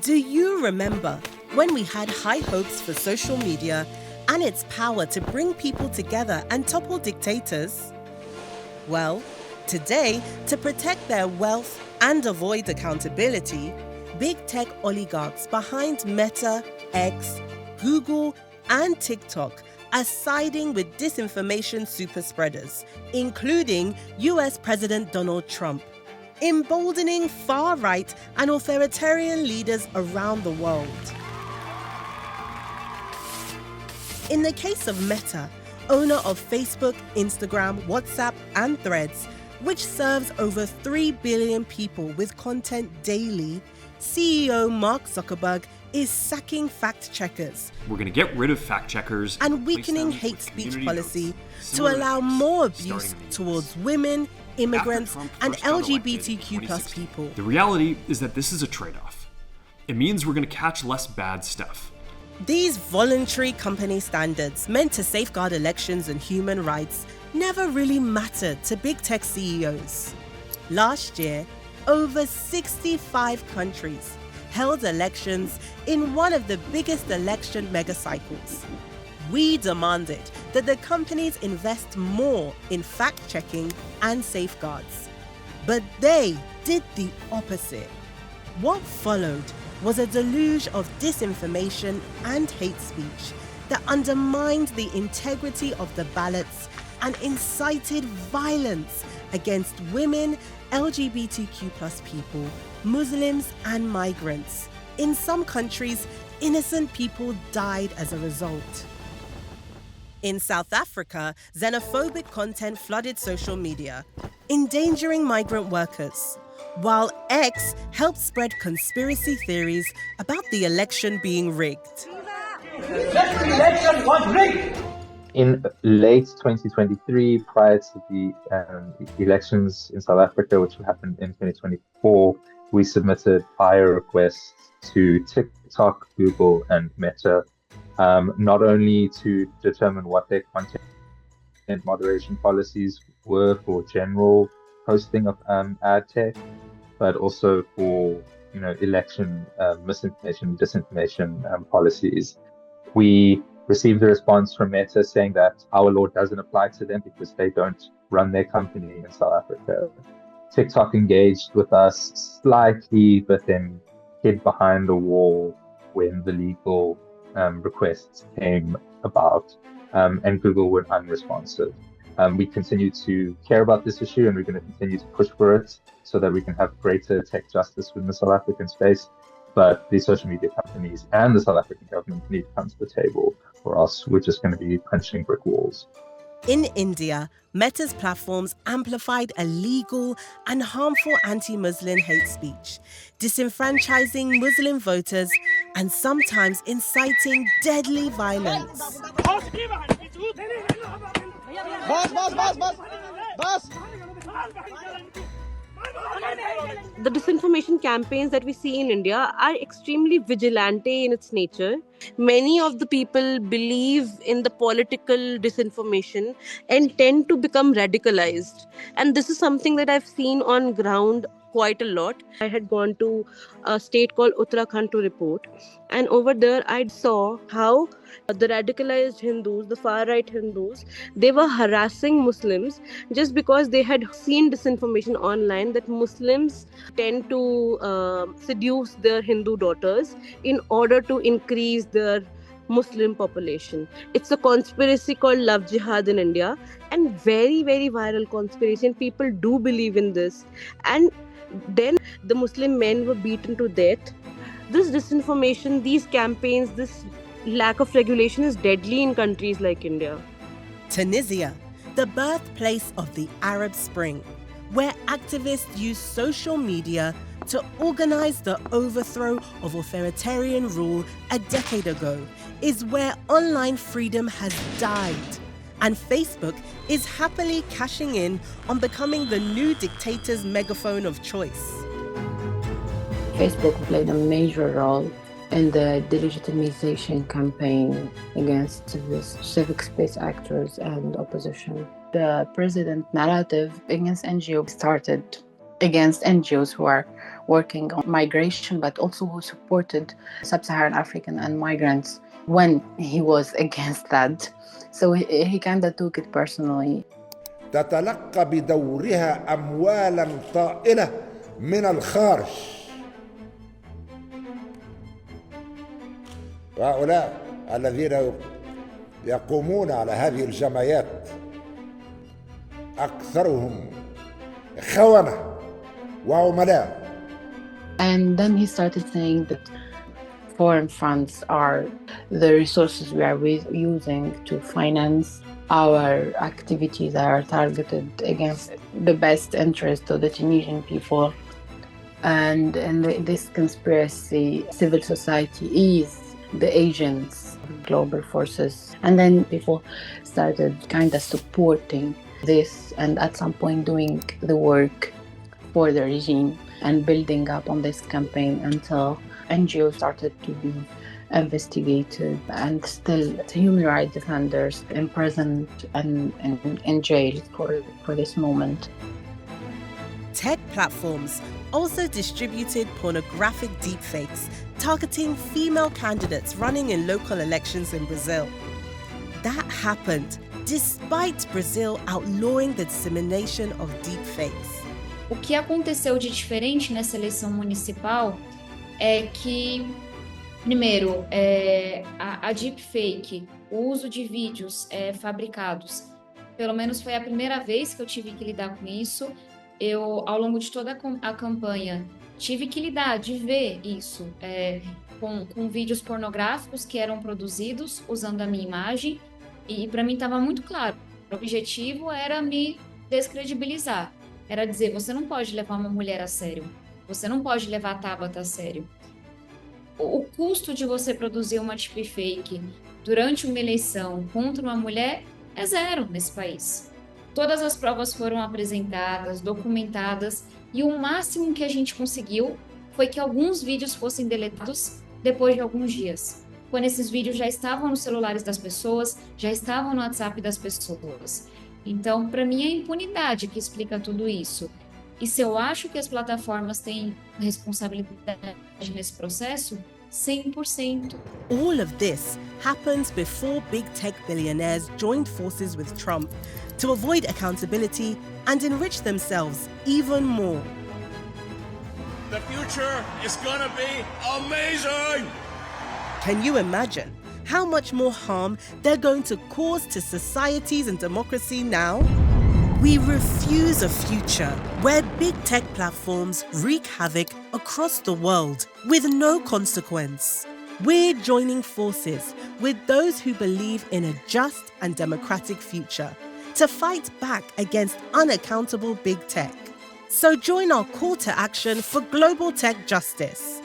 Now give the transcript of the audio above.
Do you remember when we had high hopes for social media and its power to bring people together and topple dictators? Well, today, to protect their wealth and avoid accountability, big tech oligarchs behind Meta, X, Google, and TikTok are siding with disinformation superspreaders, including US President Donald Trump, emboldening far-right and authoritarian leaders around the world. In the case of Meta, owner of Facebook, Instagram, WhatsApp, and Threads, which serves over 3 billion people with content daily, CEO Mark Zuckerberg is sacking fact-checkers. We're going to get rid of fact-checkers and weakening hate speech policy to allow more abuse towards women, immigrants, and LGBTQ plus people. The reality is that this is a trade-off. It means we're going to catch less bad stuff. These voluntary company standards meant to safeguard elections and human rights never really mattered to big tech CEOs. Last year, over 65 countries held elections in one of the biggest election megacycles. We demanded that the companies invest more in fact-checking and safeguards. But they did the opposite. What followed was a deluge of disinformation and hate speech that undermined the integrity of the ballots and incited violence against women, LGBTQ plus people, Muslims, and migrants. In some countries, innocent people died as a result. In South Africa, xenophobic content flooded social media, endangering migrant workers, while X helped spread conspiracy theories about the election being rigged. This election was rigged! In late 2023, prior to the elections in South Africa, which happened in 2024, we submitted fire requests to TikTok, Google, and Meta, not only to determine what their content moderation policies were for general posting of ad tech, but also for election misinformation, disinformation policies. We received a response from Meta saying that our law doesn't apply to them because they don't run their company in South Africa. TikTok engaged with us slightly, but then hid behind a wall when the legal requests came about, and Google were unresponsive. We continue to care about this issue, and we're going to continue to push for it so that we can have greater tech justice within the South African space. But the social media companies and the South African government need to come to the table, or else we're just going to be punching brick walls. In India, Meta's platforms amplified illegal and harmful anti-Muslim hate speech, disenfranchising Muslim voters and sometimes inciting deadly violence. The disinformation campaigns that we see in India are extremely vigilante in its nature. Many of the people believe in the political disinformation and tend to become radicalized. And this is something that I've seen on ground quite a lot. I had gone to a state called Uttarakhand to report. And over there, I saw how the radicalized Hindus, the far-right Hindus, they were harassing Muslims just because they had seen disinformation online that Muslims tend to seduce their Hindu daughters in order to increase their Muslim population. It's a conspiracy called Love Jihad in India, and very, very viral conspiracy, and people do believe in this. And then the Muslim men were beaten to death. This disinformation, these campaigns, this lack of regulation is deadly in countries like India. Tunisia, the birthplace of the Arab Spring, where activists used social media to organize the overthrow of authoritarian rule a decade ago, is where online freedom has died. And Facebook is happily cashing in on becoming the new dictator's megaphone of choice. Facebook played a major role in the delegitimization campaign against the civic space actors and opposition. The president narrative against NGOs started against NGOs who are working on migration, but also who supported sub-Saharan African and migrants when he was against that. So he kind of took it personally. تتلقى بدورها أموالا طائلة من الخارج. وهؤلاء الذين يقومون على هذه الجمعيات أكثرهم خونة وعملاء. And then he started saying that foreign funds are the resources we are using to finance our activities that are targeted against the best interest of the Tunisian people. And this conspiracy, civil society is the agents of global forces. And then people started kind of supporting this and at some point doing the work for the regime and building up on this campaign until NGOs started to be investigated and still human rights defenders imprisoned and in jail for this moment. Tech platforms also distributed pornographic deepfakes targeting female candidates running in local elections in Brazil. That happened despite Brazil outlawing the dissemination of deepfakes. O que aconteceu de diferente nessa eleição municipal é que, primeiro, a deepfake, o uso de vídeos fabricados, pelo menos foi a primeira vez que eu tive que lidar com isso. Eu, ao longo de toda a campanha, tive que lidar, de ver isso, com vídeos pornográficos que eram produzidos usando a minha imagem, e para mim estava muito claro, o objetivo era me descredibilizar, era dizer, você não pode levar uma mulher a sério, você não pode levar a Tabata a sério. O custo de você produzir uma deepfake durante uma eleição contra uma mulher é zero nesse país. Todas as provas foram apresentadas, documentadas, e o máximo que a gente conseguiu foi que alguns vídeos fossem deletados depois de alguns dias. Quando esses vídeos já estavam nos celulares das pessoas, já estavam no WhatsApp das pessoas. Então, para mim, é a impunidade que explica tudo isso. E se eu acho que as plataformas têm responsabilidade nesse processo, 100%. All of this happened before big tech billionaires joined forces with Trump to avoid accountability and enrich themselves even more. The future is gonna be amazing! Can you imagine how much more harm they're going to cause to societies and democracy now? We refuse a future where big tech platforms wreak havoc across the world with no consequence. We're joining forces with those who believe in a just and democratic future to fight back against unaccountable big tech. So join our call to action for global tech justice.